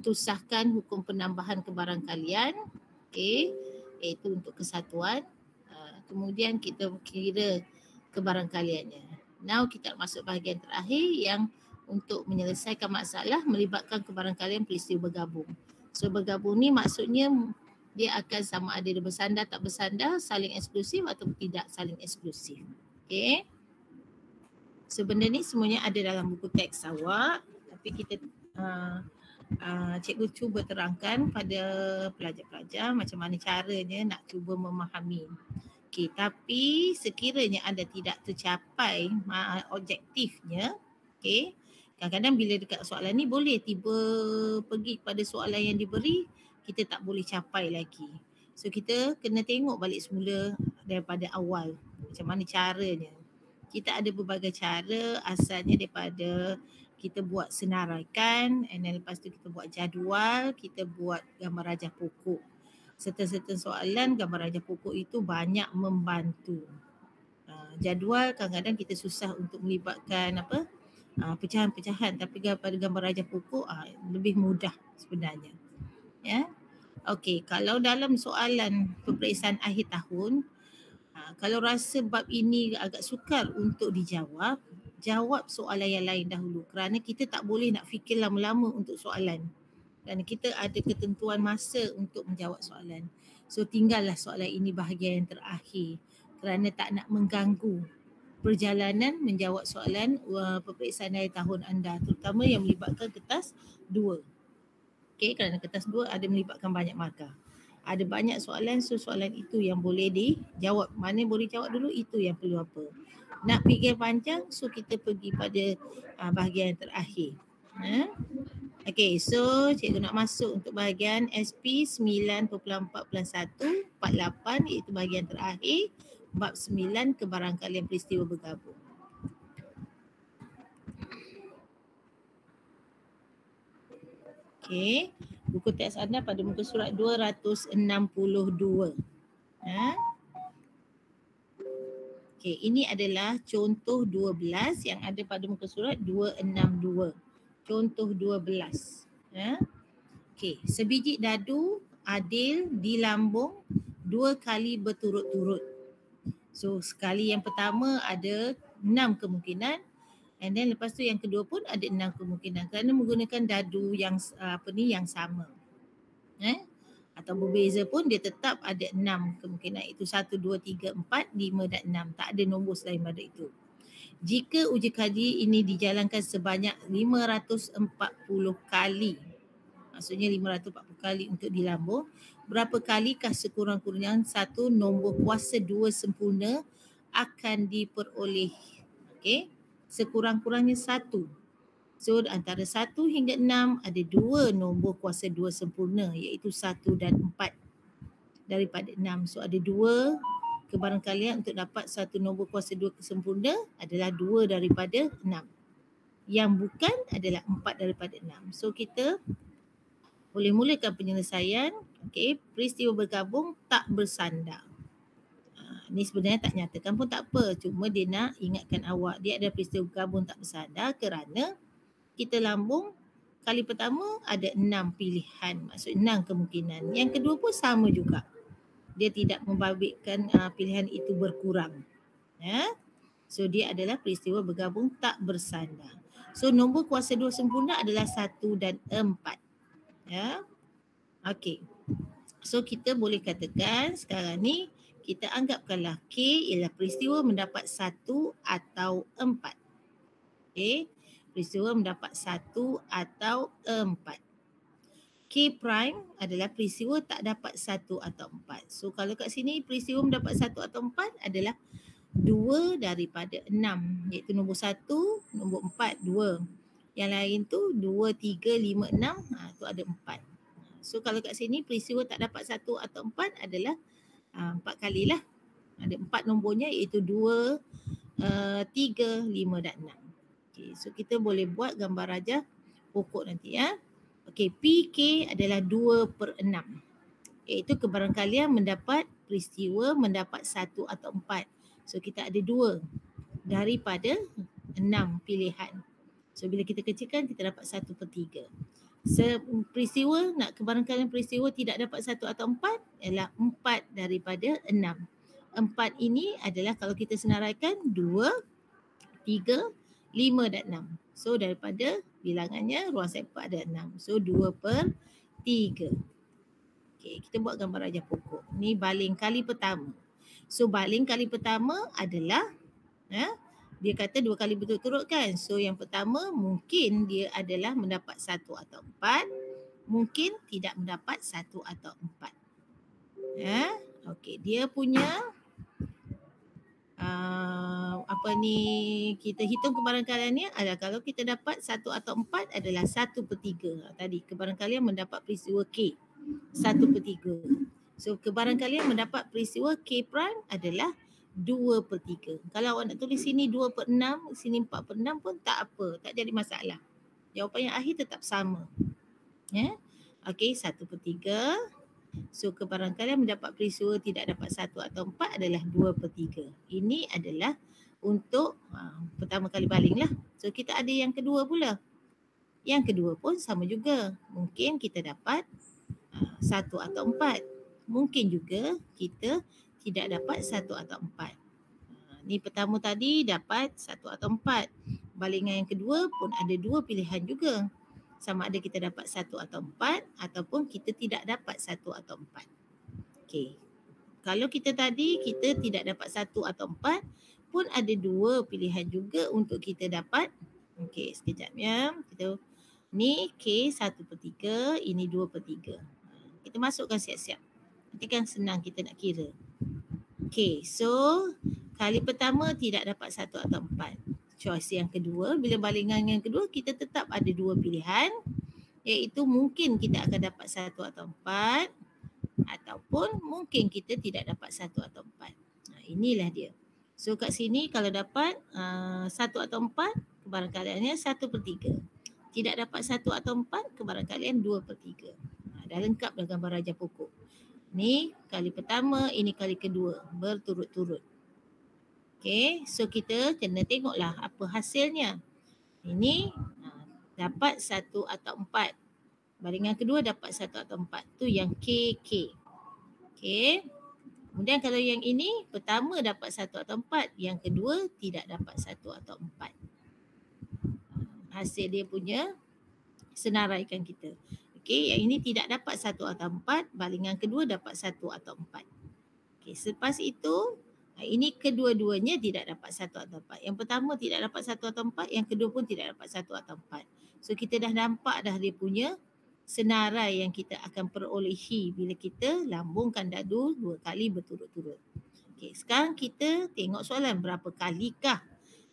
untuk sahkan hukum penambahan kebarangkalian, okey, iaitu untuk kesatuan. Kemudian kita kira kebarangkaliannya. Now kita masuk bahagian terakhir yang untuk menyelesaikan masalah melibatkan kebarangkalian peristiwa bergabung. So bergabung ni maksudnya dia akan sama ada dia bersandar tak bersandar, saling eksklusif atau tidak saling eksklusif. Okey. So benda ni semuanya ada dalam buku teks awak, tapi kita cikgu cuba terangkan pada pelajar-pelajar macam mana caranya nak cuba memahami. Okey, tapi sekiranya anda tidak tercapai objektifnya, okey, kadang-kadang bila dekat soalan ni boleh tiba pergi pada soalan yang diberi, kita tak boleh capai lagi. So kita kena tengok balik semula daripada awal macam mana caranya. Kita ada berbagai cara, asalnya daripada kita buat senaraikan, and then lepas tu kita buat jadual, kita buat gambar rajah pokok. Serta-serta soalan gambar rajah pokok itu banyak membantu. Jadual kadang-kadang kita susah untuk melibatkan pecahan-pecahan, tapi pada gambar rajah pokok lebih mudah sebenarnya. Ya. Okey, kalau dalam soalan peperiksaan akhir tahun, kalau rasa bab ini agak sukar untuk dijawab, jawab soalan yang lain dahulu, kerana kita tak boleh nak fikir lama-lama untuk soalan. Dan kita ada ketentuan masa untuk menjawab soalan. So tinggallah soalan ini bahagian yang terakhir kerana tak nak mengganggu perjalanan menjawab soalan peperiksaan akhir tahun anda, terutama yang melibatkan kertas 2. Okey, kerana kertas 2 ada melibatkan banyak markah. Ada banyak soalan, so soalan itu yang boleh dijawab. Mana boleh jawab dulu, itu yang perlu apa. Nak fikir panjang, so kita pergi pada bahagian yang terakhir. Okey, so cikgu nak masuk untuk bahagian SP 9.4+1 part 8, iaitu bahagian terakhir, bab 9 kebarangkalian peristiwa bergabung. Okey, buku teks anda pada muka surat 262. Okey, ini adalah contoh 12 yang ada pada muka surat 262. Contoh 12. Okey, sebiji dadu adil dilambung 2 kali berturut-turut. So sekali yang pertama ada 6 kemungkinan, and then lepas tu yang kedua pun ada 6 kemungkinan kerana menggunakan dadu yang yang sama. Atau berbeza pun dia tetap ada 6 kemungkinan, itu 1, 2, 3, 4, 5 dan 6. Tak ada nombor selain pada itu. Jika uji kaji ini dijalankan sebanyak 540 kali, maksudnya 540 kali untuk dilambung, berapa kalikah sekurang-kurangnya satu nombor kuasa 2 sempurna akan diperoleh? Okey, sekurang-kurangnya 1. So antara 1 hingga 6 ada 2 nombor kuasa 2 sempurna, iaitu 1 dan 4 daripada 6. So ada 2 kebarangkalian untuk dapat satu nombor kuasa 2 sempurna adalah 2 daripada 6. Yang bukan adalah 4 daripada 6. So kita boleh mulakan penyelesaian. Okey, peristiwa bergabung tak bersandar. Ni sebenarnya tak nyatakan pun tak apa, cuma dia nak ingatkan awak dia ada peristiwa bergabung tak bersandar kerana kita lambung kali pertama ada 6 pilihan, maksud 6 kemungkinan. Yang kedua pun sama juga. Dia tidak membabitkan pilihan itu berkurang. So dia adalah peristiwa bergabung tak bersandar. So nombor kuasa 2 sempurna adalah 1 dan 4. Okey. So kita boleh katakan sekarang ni kita anggapkanlah K ialah peristiwa mendapat 1 atau 4. Okey, peristiwa mendapat 1 atau 4. K prime adalah peristiwa tak dapat 1 atau 4. So kalau kat sini peristiwa mendapat 1 atau 4 adalah 2 daripada 6, iaitu nombor 1, nombor 4, 2. Yang lain tu 2, 3, 5, 6, tu ada 4. So kalau kat sini peristiwa tak dapat 1 atau 4 adalah 4 kalilah. Ada 4 nombornya, iaitu 2, 3, 5 dan 6. Okay, so kita boleh buat gambar rajah pokok nanti Okey, PK adalah 2/6, iaitu kebarangkalian mendapat peristiwa mendapat 1 atau 4. So kita ada 2 daripada 6 pilihan. So bila kita kecilkan kita dapat 1/3. Peristiwa, nak kebarangkalian peristiwa tidak dapat 1 atau 4 ialah 4 daripada 6. 4 ini adalah kalau kita senaraikan 2, 3, 5 dan 6. So daripada bilangannya ruang sampel ada 6. So 2/3. Okay, kita buat gambar rajah pokok. Ni baling kali pertama. So baling kali pertama adalah dia kata 2 kali berturut-turut kan. So yang pertama mungkin dia adalah mendapat 1 atau 4. Mungkin tidak mendapat 1 atau 4. Okey, dia punya kita hitung kebarangkaliannya adalah kalau kita dapat 1 atau 4 adalah 1/3. Tadi kebarangkalian mendapat peristiwa K 1/3. So kebarangkalian mendapat peristiwa K prime adalah 2/3. Kalau awak nak tulis sini 2/6, sini 4/6 pun tak apa, tak jadi masalah. Jawapan yang akhir tetap sama. Okey, 1/3. So kebarangkalian mendapat peristiwa tidak dapat 1 atau 4 adalah 2/3. Ini adalah untuk pertama kali baling lah. So kita ada yang kedua pula. Yang kedua pun sama juga. Mungkin kita dapat 1 atau 4. Mungkin juga kita tidak dapat 1 atau 4. Ni pertama tadi dapat 1 atau 4. Balingan yang kedua pun ada 2 pilihan juga. Sama ada kita dapat 1 atau 4 ataupun kita tidak dapat 1 atau 4. Okey. Kalau kita tadi kita tidak dapat 1 atau 4 pun ada 2 pilihan juga untuk kita dapat. Okey, sekejap ya. Ni K 1/3, ini 2/3. Kita masukkan siap-siap. Nanti kan senang kita nak kira. Okey, so kali pertama tidak dapat 1 atau 4. Choice yang kedua, bila balingan yang kedua kita tetap ada 2 pilihan, iaitu mungkin kita akan dapat 1 atau 4 ataupun mungkin kita tidak dapat 1 atau 4. Inilah dia. So kat sini kalau dapat 1 atau 4, kebarangkaliannya 1/3. Tidak dapat 1 atau 4, kebarangkalian 2/3. Dah lengkap dah gambar rajah pokok. Ni kali pertama, ini kali kedua, berturut-turut. Okay, so kita kena tengoklah apa hasilnya. Ini dapat 1 atau 4. Balingan kedua dapat 1 atau 4. Tu yang KK. Okay. Kemudian kalau yang ini, pertama dapat 1 atau 4. Yang kedua tidak dapat 1 atau 4. Hasil dia punya senaraikan kita. Okay, yang ini tidak dapat 1 atau 4. Balingan kedua dapat 1 atau 4. Okay, selepas itu, ini kedua-duanya tidak dapat 1 atau 4. Yang pertama tidak dapat 1 atau 4, yang kedua pun tidak dapat 1 atau 4. So kita dah nampak dah dia punya senarai yang kita akan perolehi bila kita lambungkan dadu 2 kali berturut-turut. Okey, sekarang kita tengok soalan berapa kalikah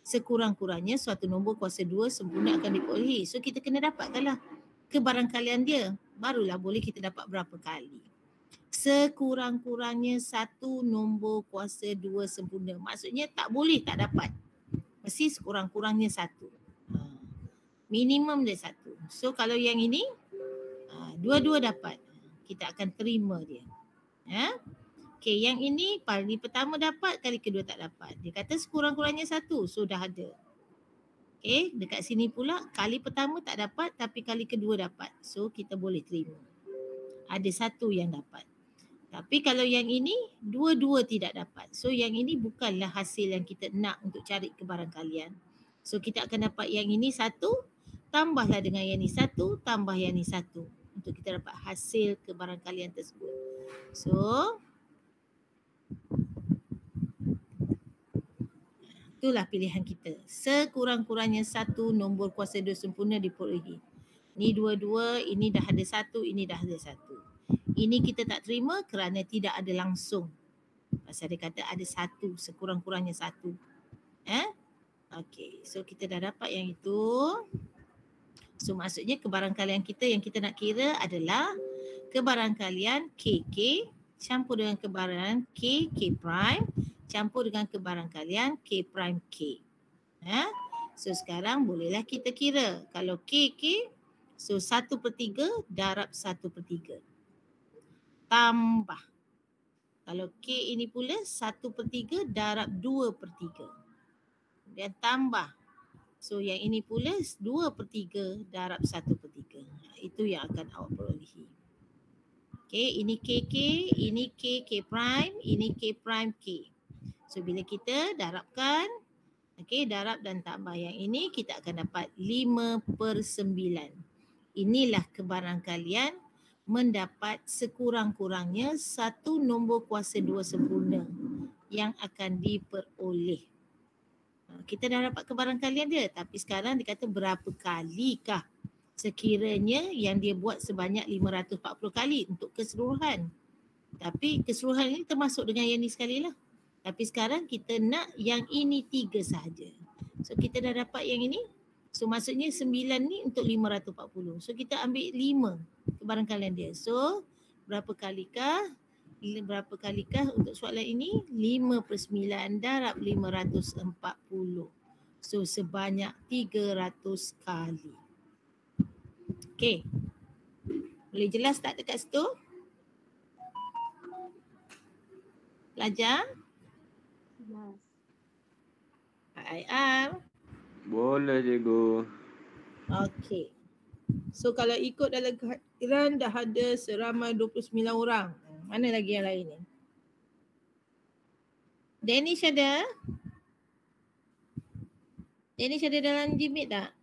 sekurang-kurangnya suatu nombor kuasa 2 sempurna akan diperolehi. So kita kena dapatkanlah kebarangkalian dia, barulah boleh kita dapat berapa kali. Sekurang-kurangnya satu nombor kuasa 2 sempurna. Maksudnya tak boleh tak dapat. Mesti sekurang-kurangnya 1. Minimum dia 1. So kalau yang ini, dua-dua dapat. Kita akan terima dia. Okay, yang ini kali pertama dapat, kali kedua tak dapat. Dia kata sekurang-kurangnya 1. So dah ada. Okay, dekat sini pula kali pertama tak dapat tapi kali kedua dapat. So kita boleh terima. Ada 1 yang dapat. Tapi kalau yang ini, dua-dua tidak dapat. So yang ini bukanlah hasil yang kita nak untuk cari kebarangkalian. So kita akan dapat yang ini 1, tambahlah dengan yang ini 1, tambah yang ini 1. Untuk kita dapat hasil kebarangkalian tersebut. So, itulah pilihan kita. Sekurang-kurangnya 1 nombor kuasa 2 sempurna diperolehi. Ini 2, ini dah ada 1, ini dah ada 1. Ini kita tak terima kerana tidak ada langsung. Pasal dia kata ada 1, sekurang-kurangnya 1. Okey, so kita dah dapat yang itu. So maksudnya kebarangkalian kita yang kita nak kira adalah kebarangkalian KK campur dengan kebarangkalian K prime campur dengan kebarangkalian K prime K. So sekarang bolehlah kita kira. Kalau KK, so 1/3 darab 1/3. Tambah. Kalau K ini pula 1/3 darab 2/3. Kemudian tambah. So yang ini pula 2/3 darab 1/3. Itu yang akan awak perolehi. Okay, ini KK, ini K, K prime, ini K prime K. So bila kita darabkan, okay, darab dan tambah yang ini, kita akan dapat 5/9. Inilah kebarangkalian mendapat sekurang-kurangnya satu nombor kuasa 2 sempurna yang akan diperoleh. Kita dah dapat kebarangkalian dia, tapi sekarang dia kata berapa kalikah sekiranya yang dia buat sebanyak 540 kali untuk keseluruhan. Tapi keseluruhan ini termasuk dengan yang ni sekali lah. Tapi sekarang kita nak yang ini 3 sahaja. So kita dah dapat yang ini. So maksudnya 9 ni untuk 540. So kita ambil 5 kebarangkalian dia. So berapa kalikah untuk soalan ini? 5/9 darab 540. So sebanyak 300 kali. Okey. Boleh jelas tak dekat situ? Pelajar? Jelas. IR? Boleh cikgu. Okey. So kalau ikut dalam kehadiran dah ada seramai 29 orang. Mana lagi yang lain ni? Danish ada? Danish ada dalam Gmeet tak?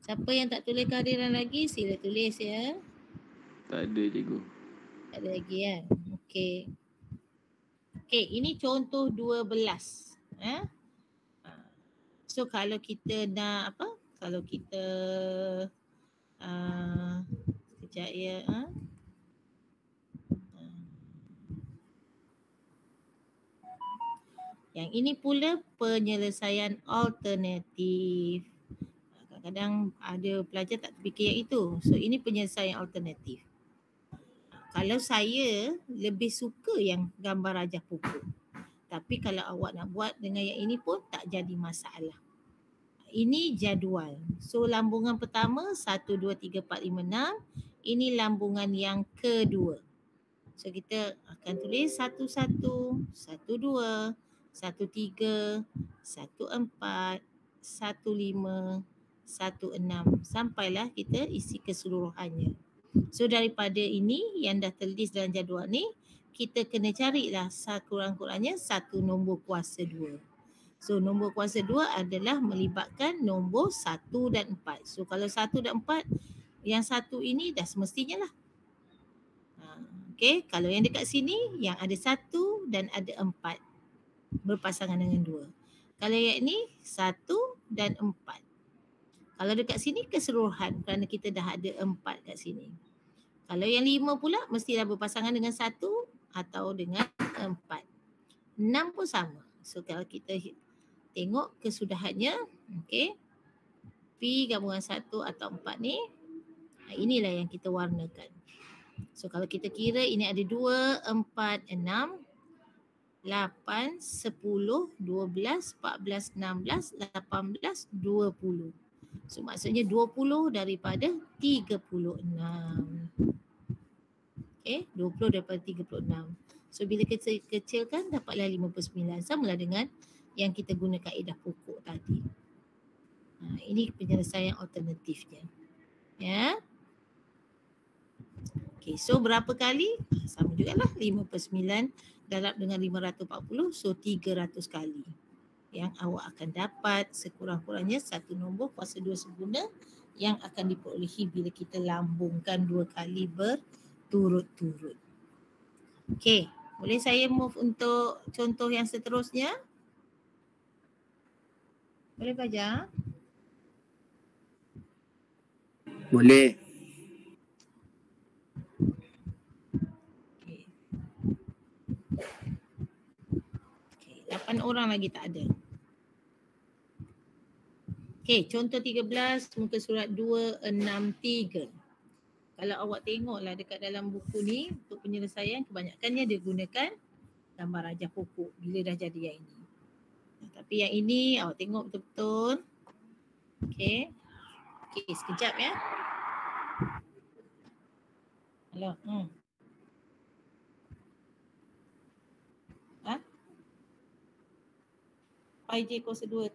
Siapa yang tak tulis kehadiran lagi, sila tulis ya. Tak ada cikgu. Tak ada lagi kan? Okey. Okey, ini contoh 12. So kalau kita nak apa? Kalau kita sekejap ya. Yang ini pula penyelesaian alternatif. Kadang-kadang ada pelajar tak terfikir yang itu. So ini penyelesaian alternatif. Kalau saya lebih suka yang gambar rajah pokok. Tapi kalau awak nak buat dengan yang ini pun tak jadi masalah. Ini jadual. So lambungan pertama 1, 2, 3, 4, 5, 6. Ini lambungan yang kedua. So kita akan tulis 1, 1, 1, 2, 1, 3, 1, 4, 1, 5, 1, 6 sampailah kita isi keseluruhannya. So daripada ini yang dah terlist dalam jadual ni, kita kena carilah sekurang-kurangnya satu nombor kuasa 2. So nombor kuasa 2 adalah melibatkan nombor 1 dan 4. So kalau 1 dan 4, yang satu ini dah semestinya lah. Okay, kalau yang dekat sini yang ada 1 dan ada 4 berpasangan dengan 2. Kalau yang ni 1 dan 4. Kalau dekat sini keseluruhan kerana kita dah ada 4 kat sini. Kalau yang 5 pula mestilah berpasangan dengan 1 atau dengan 4. 6 pun sama. So kalau kita tengok kesudahannya, okey. P gabungan 1 atau 4 ni, inilah yang kita warnakan. So kalau kita kira ini ada 2, 4, 6, 8, 10, 12, 14, 16, 18, 20. So maksudnya 20 daripada 36. Okay, 20 daripada 36. So bila kita kecilkan dapatlah 5/9. Samalah dengan yang kita guna kaedah pokok tadi. Ini penyelesaian alternatifnya. Ya. Okay, so berapa kali? Sama jugalah 5/9 darab dengan 540. So 300 kali. Yang awak akan dapat sekurang-kurangnya satu nombor kuasa 2 sempurna yang akan diperolehi bila kita lambungkan 2 kali berturut-turut. Okey, boleh saya move untuk contoh yang seterusnya? Boleh Fajar? Boleh. Okey. 8 orang lagi tak ada. Okey, contoh 13 muka surat 263. Kalau awak tengoklah dekat dalam buku ni untuk penyelesaian kebanyakannya dia gunakan gambar rajah pokok bila dah jadi yang ini. Tapi yang ini awak tengok betul-betul. Okey. Okey, sekejap ya. Hello. IJ kuasa 2.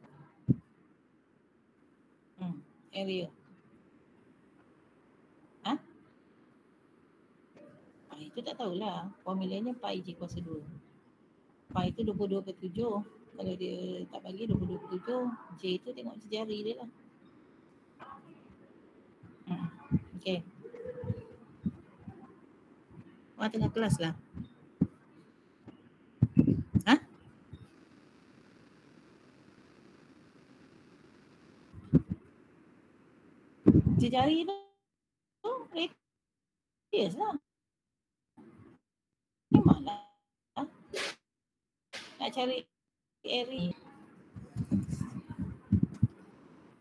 Area. Itu tak tahulah. Formulanya pi J kuasa 2. Pi itu 22/7. Kalau dia tak bagi 22/7, J itu tengok jari dia lah. Okay. Orang tengah kelas lah. Jari tu radius lah. Memanglah nak cari area.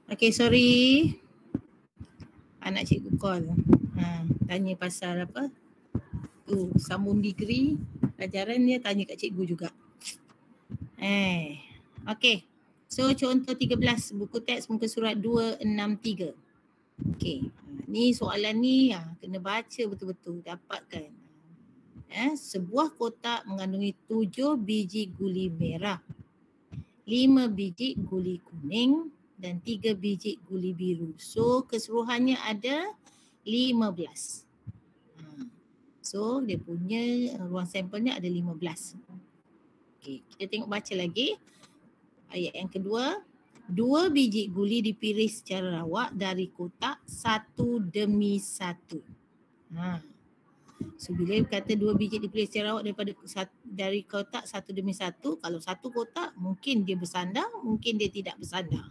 Okay, sorry. Anak cikgu call. Tanya pasal apa? Sambung degree. Pelajaran dia tanya kat cikgu juga. Okay. So contoh 13, buku teks muka surat 263. Okay. Ni soalan ni kena baca betul-betul. Dapatkan. Sebuah kotak mengandungi 7 biji guli merah, 5 biji guli kuning dan 3 biji guli biru. So keseluruhannya ada 15. So dia punya ruang sampelnya ada 15. Okay, kita tengok baca lagi. Ayat yang kedua. 2 biji guli dipilih secara rawak dari kotak satu demi satu. So bila kata 2 biji dipilih secara rawak dari kotak satu demi satu, kalau satu kotak mungkin dia bersandar, mungkin dia tidak bersandar.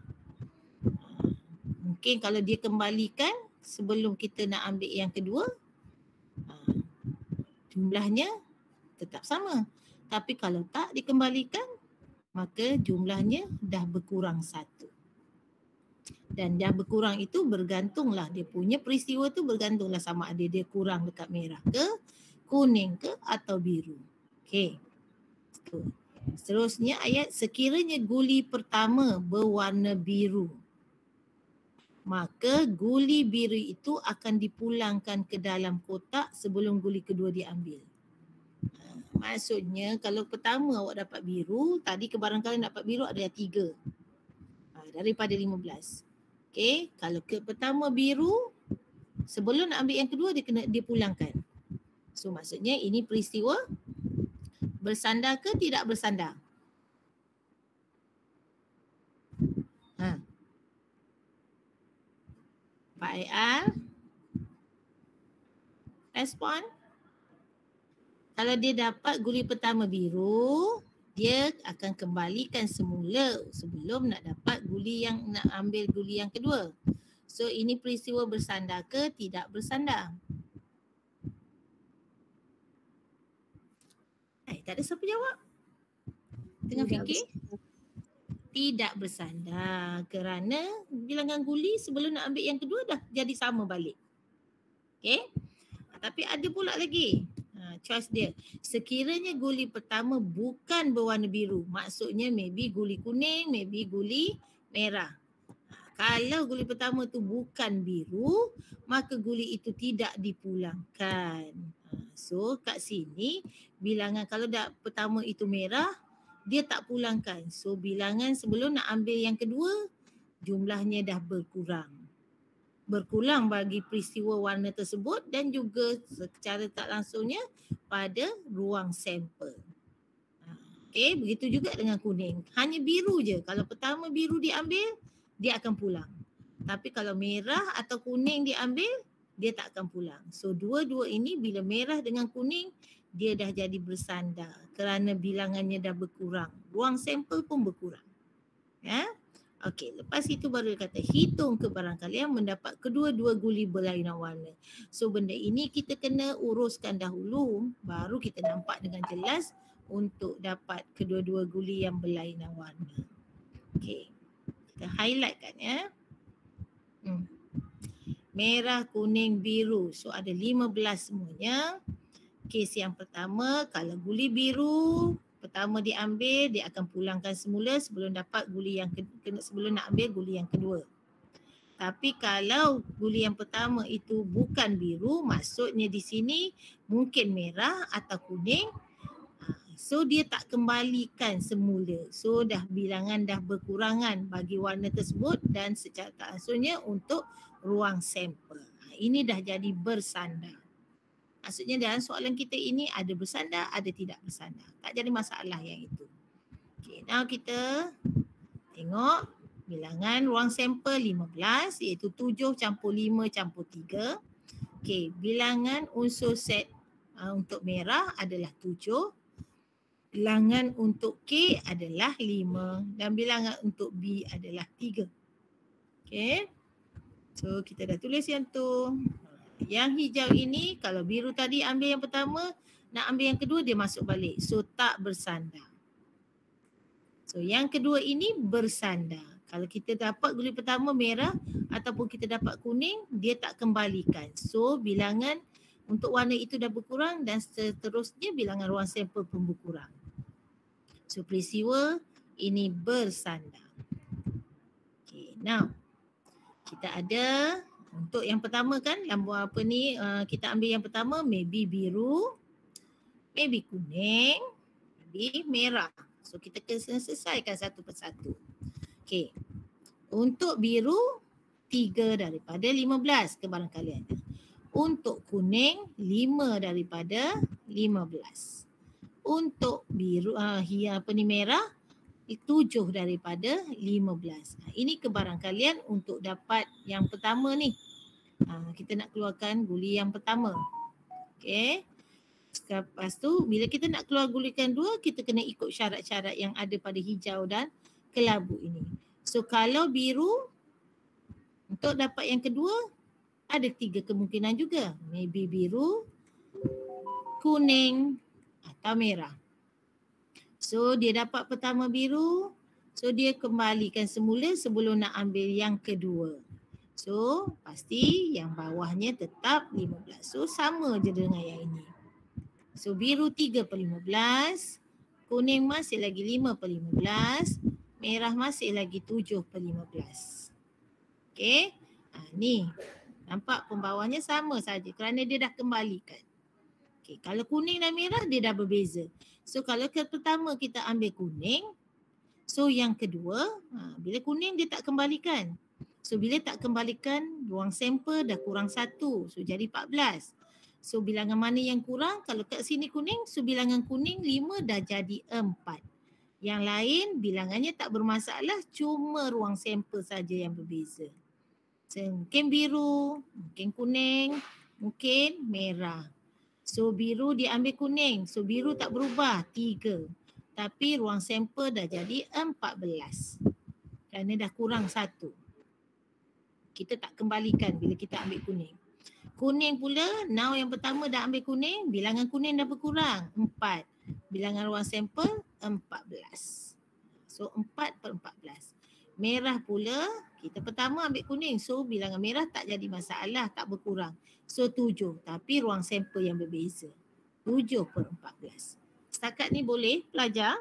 Mungkin kalau dia kembalikan sebelum kita nak ambil yang kedua, jumlahnya tetap sama. Tapi kalau tak dikembalikan, maka jumlahnya dah berkurang 1. Dan dah berkurang itu bergantunglah, dia punya peristiwa tu bergantunglah sama ada dia kurang dekat merah ke, kuning ke atau biru. Okey. Seterusnya ayat, sekiranya guli pertama berwarna biru, maka guli biru itu akan dipulangkan ke dalam kotak sebelum guli kedua diambil. Maksudnya kalau pertama awak dapat biru, tadi kebarangkalian dapat biru ada 3 daripada 15. Okey, kalau pertama biru, sebelum nak ambil yang kedua dia pulangkan. So maksudnya ini peristiwa bersandar ke tidak bersandar? Pak AR respon. Kalau dia dapat guli pertama biru, dia akan kembalikan semula sebelum nak dapat nak ambil guli yang kedua. So ini peristiwa bersandar ke tidak bersandar? Tak ada siapa jawab. Tengah fikir. Tidak bersandar kerana bilangan guli sebelum nak ambil yang kedua dah jadi sama balik. Okay. Tapi ada pula lagi. Choice dia. Sekiranya guli pertama bukan berwarna biru, maksudnya maybe guli kuning, maybe guli merah. Kalau guli pertama tu bukan biru, maka guli itu tidak dipulangkan. So kat sini bilangan kalau pertama itu merah, dia tak pulangkan. So bilangan sebelum nak ambil yang kedua, jumlahnya dah berkurang. Berkurang bagi peristiwa warna tersebut dan juga secara tak langsungnya pada ruang sampel. Okey, begitu juga dengan kuning. Hanya biru je. Kalau pertama biru diambil, dia akan pulang. Tapi kalau merah atau kuning diambil, dia tak akan pulang. So dua-dua ini bila merah dengan kuning, dia dah jadi bersandar kerana bilangannya dah berkurang. Ruang sampel pun berkurang. Ya. Okey, lepas itu baru dia kata hitung kebarangkalian mendapat kedua-dua guli berlainan warna. So benda ini kita kena uruskan dahulu, baru kita nampak dengan jelas untuk dapat kedua-dua guli yang berlainan warna. Okey, kita highlight kan ya. Merah, kuning, biru. So ada 15 semuanya. Kes yang pertama, kalau guli biru pertama diambil, dia akan pulangkan semula sebelum dapat guli yang sebelum nak ambil guli yang kedua. Tapi kalau guli yang pertama itu bukan biru, maksudnya di sini mungkin merah atau kuning. So dia tak kembalikan semula. So dah bilangan dah berkurangan bagi warna tersebut dan secara tak langsungnya untuk ruang sampel. Ini dah jadi bersandar. Maksudnya dalam soalan kita ini ada bersandar, ada tidak bersandar. Tak jadi masalah yang itu. Okay, now kita tengok bilangan ruang sampel 15 iaitu 7 campur 5 campur 3. Okey, bilangan unsur set untuk merah adalah 7. Bilangan untuk K adalah 5 dan bilangan untuk B adalah 3. Okey. So kita dah tulis yang tu. Yang hijau ini kalau biru tadi ambil yang pertama, nak ambil yang kedua dia masuk balik. So tak bersandar. So yang kedua ini bersandar. Kalau kita dapat guli pertama merah ataupun kita dapat kuning, dia tak kembalikan. So bilangan untuk warna itu dah berkurang dan seterusnya bilangan ruang sampel pun berkurang. So peristiwa ini bersandar. Okay, now kita ada untuk yang pertama kan lambung apa ni, kita ambil yang pertama maybe biru, maybe kuning, maybe merah. So kita kena selesaikan satu persatu. Okey. Untuk biru 3 daripada 15 kebarangkaliannya. Untuk kuning 5 daripada 15. Untuk biru merah 7 daripada 15. Ini kebarangkalian untuk dapat yang pertama ni. Kita nak keluarkan guli yang pertama. Okey. Lepas tu bila kita nak keluar gulikan dua, kita kena ikut syarat-syarat yang ada pada hijau dan kelabu ini. So kalau biru untuk dapat yang kedua ada 3 kemungkinan juga. Maybe biru, kuning atau merah. So dia dapat pertama biru, so dia kembalikan semula sebelum nak ambil yang kedua. So pasti yang bawahnya tetap 15. So sama je dengan yang ini. So biru 3/15, kuning masih lagi 5/15, merah masih lagi 7/15. Okey. Ni nampak pembawahnya sama saja kerana dia dah kembalikan. Okey, kalau kuning dan merah dia dah berbeza. So kalau ke pertama kita ambil kuning, so yang kedua bila kuning dia tak kembalikan. So bila tak kembalikan ruang sampel dah kurang 1. So jadi 14. So bilangan mana yang kurang? Kalau kat sini kuning, so bilangan kuning 5 dah jadi 4. Yang lain bilangannya tak bermasalah, cuma ruang sampel saja yang berbeza. So, mungkin biru, mungkin kuning, mungkin merah. So biru diambil kuning, so biru tak berubah 3. Tapi ruang sampel dah jadi 14. Kerana dah kurang 1. Kita tak kembalikan bila kita ambil kuning. Kuning pula, now yang pertama dah ambil kuning, bilangan kuning dah berkurang 4. Bilangan ruang sampel 14. So 4/14. Merah pula, kita pertama ambil kuning, so bilangan merah tak jadi masalah, tak berkurang. So 7, tapi ruang sampel yang berbeza. 7/14. Setakat ni boleh pelajar?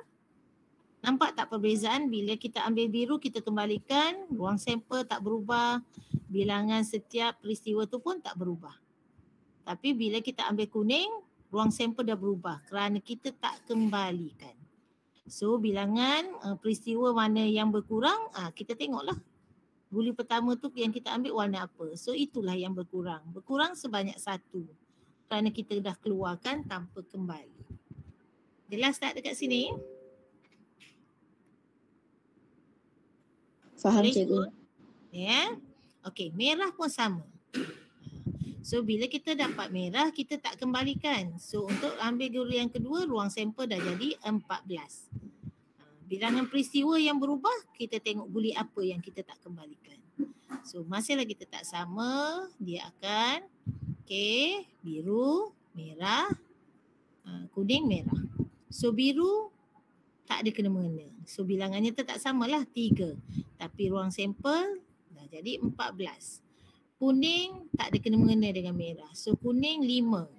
Nampak tak perbezaan bila kita ambil biru, kita kembalikan, ruang sampel tak berubah, bilangan setiap peristiwa tu pun tak berubah. Tapi bila kita ambil kuning, ruang sampel dah berubah kerana kita tak kembalikan. So bilangan peristiwa mana yang berkurang, kita tengoklah. Guli pertama tu yang kita ambil warna apa. So itulah yang berkurang. Berkurang sebanyak 1 kerana kita dah keluarkan tanpa kembali. Jelas tak dekat sini? Faham Boleh cikgu. ikut? Ya. Okey, merah pun sama. So bila kita dapat merah, kita tak kembalikan. So untuk ambil guli yang kedua, ruang sampel dah jadi 14. Bilangan peristiwa yang berubah, kita tengok guli apa yang kita tak kembalikan. So masih lagi tetap sama, dia akan biru, merah, kuning, merah. So biru tak ada kena-mengena. So bilangannya tetap samalah 3. Tapi ruang sampel dah jadi 14. Kuning tak ada kena-mengena dengan merah. So kuning 5.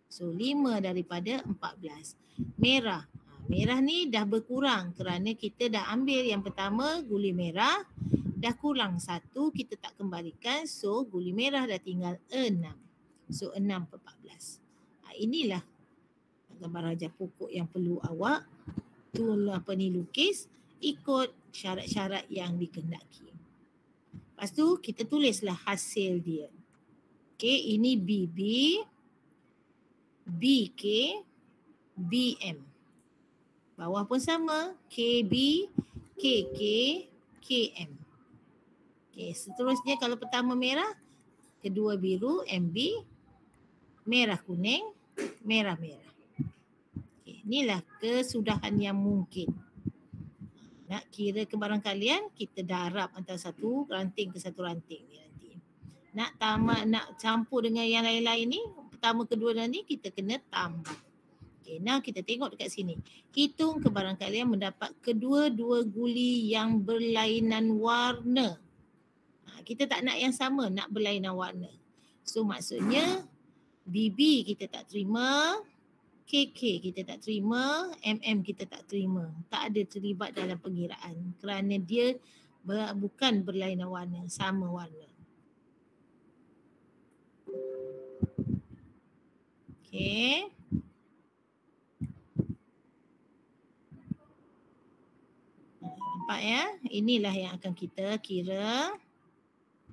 So 5 daripada 14. Merah. Merah ni dah berkurang kerana kita dah ambil yang pertama guli merah. Dah kurang 1, kita tak kembalikan. So guli merah dah tinggal 6. So 6/14. Inilah gambar rajah pokok yang perlu awak lukis ikut syarat-syarat yang dikehendaki. Lepas tu kita tulislah hasil dia. Okey, ini BB, BK, BM. Bawah pun sama, KB, KK, KM. Okey, seterusnya kalau pertama merah, kedua biru, MB, merah kuning, merah-merah. Okay, inilah kesudahan yang mungkin. Nak kira kebarangkalian, kita darab antara satu ranting ke satu ranting ni nanti. Nak campur dengan yang lain-lain ni, pertama kedua ni kita kena tambah. Okay, nah kita tengok dekat sini. Hitung kebarangkalian mendapat kedua-dua guli yang berlainan warna. Kita tak nak yang sama, nak berlainan warna. So maksudnya BB kita tak terima, KK kita tak terima, MM kita tak terima. Tak ada terlibat dalam pengiraan kerana dia bukan berlainan warna, sama warna. Okey. Nampak ya? Inilah yang akan kita kira.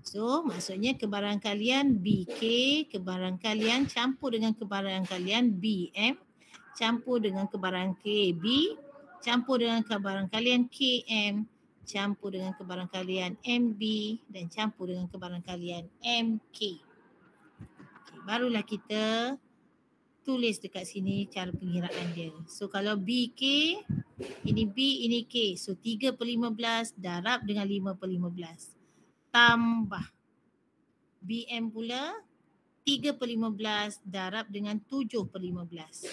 So maksudnya kebarangkalian BK, kebarangkalian campur dengan kebarangkalian BM, campur dengan kebarangkalian KB, campur dengan kebarangkalian KM, campur dengan kebarangkalian MB dan campur dengan kebarangkalian MK. Okay, barulah kita tulis dekat sini cara pengiraan dia. So kalau BK, ini B, ini K. So 3/15 darab dengan 5/15. Tambah BM pula 3/15 darab dengan 7/15.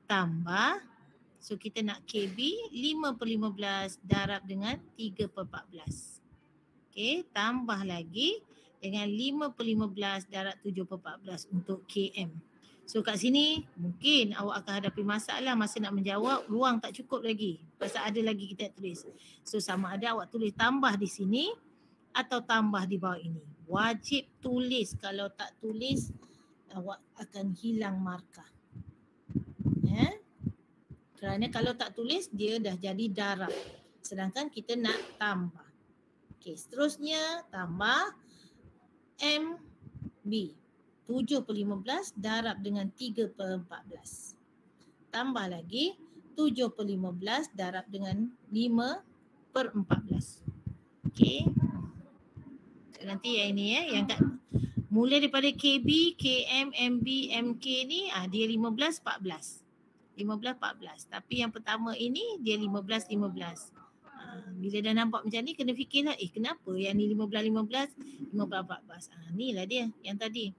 Tambah, so kita nak KB 5/15 darab dengan 3/14. Okey, tambah lagi dengan 5/15 darab 7/14 untuk KM. So kat sini mungkin awak akan hadapi masalah masa nak menjawab, ruang tak cukup lagi. Pasal ada lagi kita tulis. So sama ada awak tulis tambah di sini atau tambah di bawah ini. Wajib tulis. Kalau tak tulis, awak akan hilang markah. Ya? Kerana kalau tak tulis, dia dah jadi darab. Sedangkan kita nak tambah. Okey, seterusnya tambah MB. 7/15 darab dengan 3/14. Tambah lagi 7/15 darab dengan 5/14. Okey. Nanti yang ini ya, yang kat mula daripada KB, KM, MB, MK ni dia 15, 14. 15, 14. Tapi yang pertama ini dia 15, 15. Bila dah nampak macam ni kena fikirlah, kenapa yang ni 15, 15, 15, 14. Inilah dia yang tadi.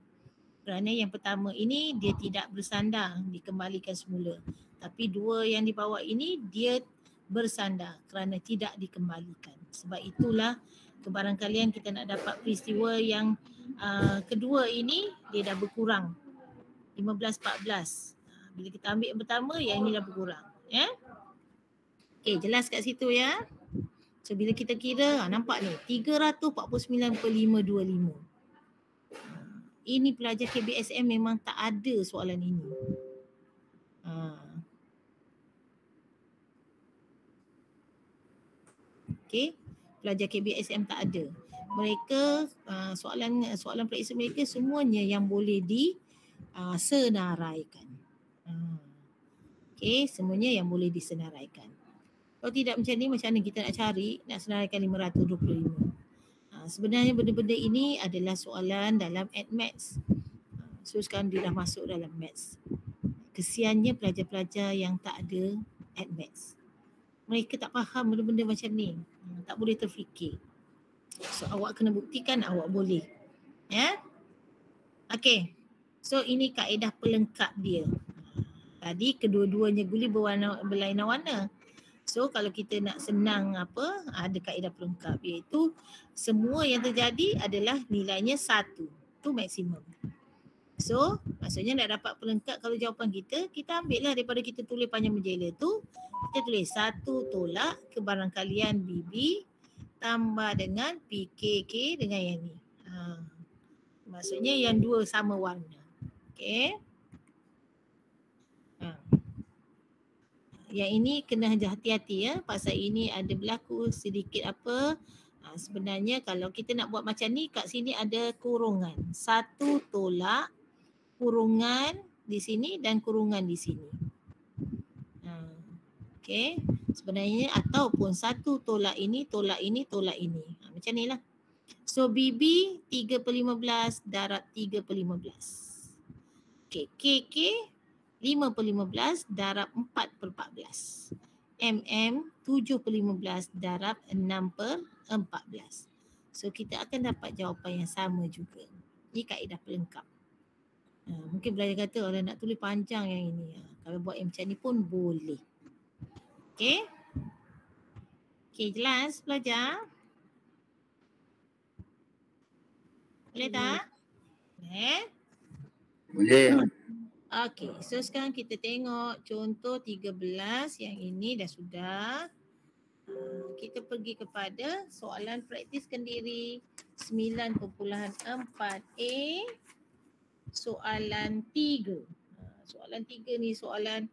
Kerana yang pertama ini dia tidak bersandar, dikembalikan semula. Tapi dua yang di bawah ini dia bersandar kerana tidak dikembalikan. Sebab itulah kebarangkalian kita nak dapat peristiwa yang kedua ini dia dah berkurang 15, 14. Bila kita ambil yang pertama, yang ini dah berkurang. Ya? Okay, jelas kat situ ya. So bila kita kira, nampak ni 349/525. Ini pelajar KBSM memang tak ada soalan ini. Okay, pelajar KBSM tak ada. Mereka soalan periksa mereka semuanya yang boleh disenaraikan. Okay, semuanya yang boleh disenaraikan. Kalau tidak macam ni, macam mana kita nak cari, nak senaraikan 525? Sebenarnya benda-benda ini adalah soalan dalam AdMaths. So sekarang dia dah masuk dalam Maths. Kesiannya pelajar-pelajar yang tak ada AdMaths. Mereka tak faham benda-benda macam ni. Tak boleh terfikir. So awak kena buktikan awak boleh. Ya? Okey. So ini kaedah pelengkap dia. Tadi kedua-duanya guli berlainan warna. So kalau kita nak senang ada kaedah pelengkap, iaitu semua yang terjadi adalah nilainya 1. Itu maksimum. So maksudnya nak dapat pelengkap, kalau jawapan kita ambil lah daripada kita tulis panjang menjela tu, kita tulis 1 tolak kebarangkalian BB tambah dengan PKK dengan yang ni. Maksudnya yang dua sama warna. Okey. Yang ini kena hati-hati ya. Pasal ini ada berlaku sedikit apa. Sebenarnya kalau kita nak buat macam ni, kat sini ada kurungan. 1 tolak kurungan di sini dan kurungan di sini. Okey. Sebenarnya ataupun 1 tolak ini, tolak ini, tolak ini. Macam ni lah. So BB 3/15 darab 3/15. Okey. KK 5/15 darab 4/14. MM 7/15 darab 6/14. So kita akan dapat jawapan yang sama juga. Ini kaedah pelengkap. Mungkin belajar kata orang nak tulis panjang yang ini. Kalau buat yang macam ni pun boleh. Okey. Okey, jelas belajar? Boleh tak? Boleh? Boleh. Okey, so sekarang kita tengok contoh 13 yang ini dah sudah. Kita pergi kepada soalan praktiskan diri 9.4A soalan 3. Soalan 3 ni soalan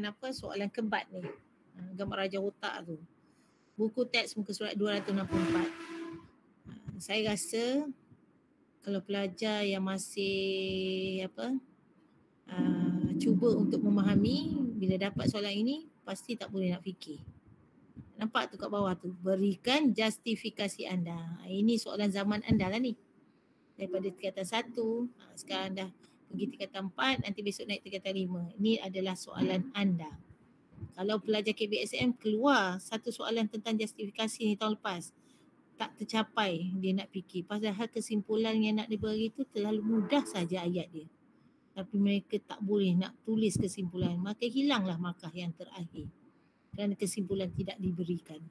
apa? Soalan kebat ni. Gambar raja otak tu. Buku teks muka surat 264. Saya rasa kalau pelajar yang masih cuba untuk memahami, bila dapat soalan ini pasti tak boleh nak fikir. Nampak tu kat bawah tu, berikan justifikasi anda. Ini soalan zaman anda lah ni. Daripada tingkatan 1, sekarang dah pergi tingkatan 4, nanti besok naik tingkatan 5. Ini adalah soalan anda. Kalau pelajar KBSM keluar satu soalan tentang justifikasi ni tahun lepas, tak tercapai dia nak fikir. Padahal kesimpulan yang nak diberi tu terlalu mudah saja ayat dia. Tapi mereka tak boleh nak tulis kesimpulan. Maka hilanglah markah yang terakhir. Kerana kesimpulan tidak diberikan.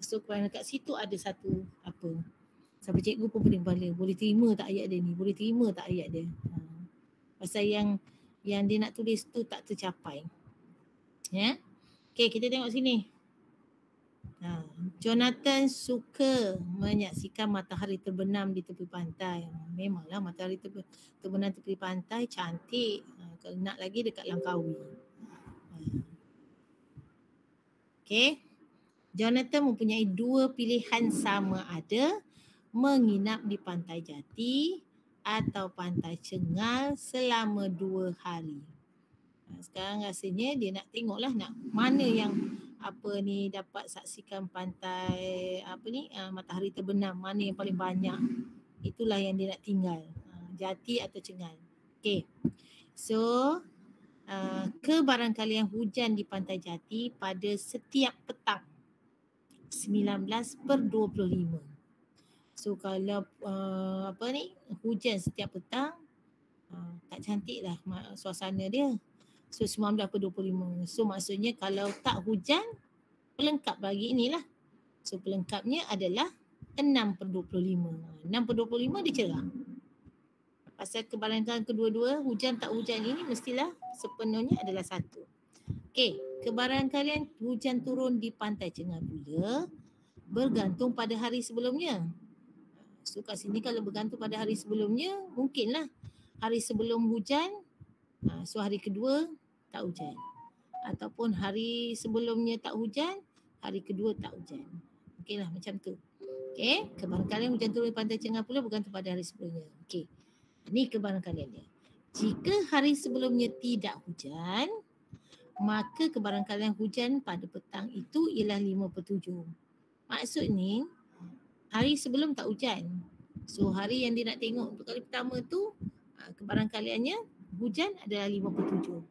So kerana kat situ ada satu apa. Sampai cikgu pun pening kepala. Boleh terima tak ayat dia ni? Boleh terima tak ayat dia? Pasal yang dia nak tulis tu tak tercapai. Ya. Okay, kita tengok sini. Jonathan suka menyaksikan matahari terbenam di tepi pantai. Memanglah matahari terbenam tepi pantai cantik. Kalau nak lagi dekat Langkawi. Okay. Jonathan mempunyai 2 pilihan sama ada menginap di Pantai Jati atau Pantai Cengal selama 2 hari. Sekarang rasanya dia nak tengoklah nak mana yang dapat saksikan pantai matahari terbenam, mana yang paling banyak. Itulah yang dia nak tinggal. Jati atau Cengal. Okey. So kebarangkalian hujan di Pantai Jati pada setiap petang 19/25. So kalau hujan setiap petang, tak cantik lah suasana dia. So 19/25. So maksudnya kalau tak hujan, pelengkap bagi inilah. So pelengkapnya adalah 6/25. 6/25 dia cerah. Pasal kebarangkalian kedua-dua, hujan tak hujan ini mestilah sepenuhnya adalah 1. Okey, kebarangkalian hujan turun di Pantai Cengal pula bergantung pada hari sebelumnya. So kat sini kalau bergantung pada hari sebelumnya, mungkinlah hari sebelum hujan, so hari kedua tak hujan. Ataupun hari sebelumnya tak hujan, hari kedua tak hujan. Okeylah macam tu. Okey, kebarangkalian hujan turun di Pantai Cengal pula bergantung pada hari sebelumnya. Okey. Ini kebarangkaliannya. Jika hari sebelumnya tidak hujan, maka kebarangkalian hujan pada petang itu ialah 5/7. Maksud ni, hari sebelum tak hujan. So hari yang dia nak tengok untuk kali pertama tu, kebarangkaliannya hujan adalah 5/7.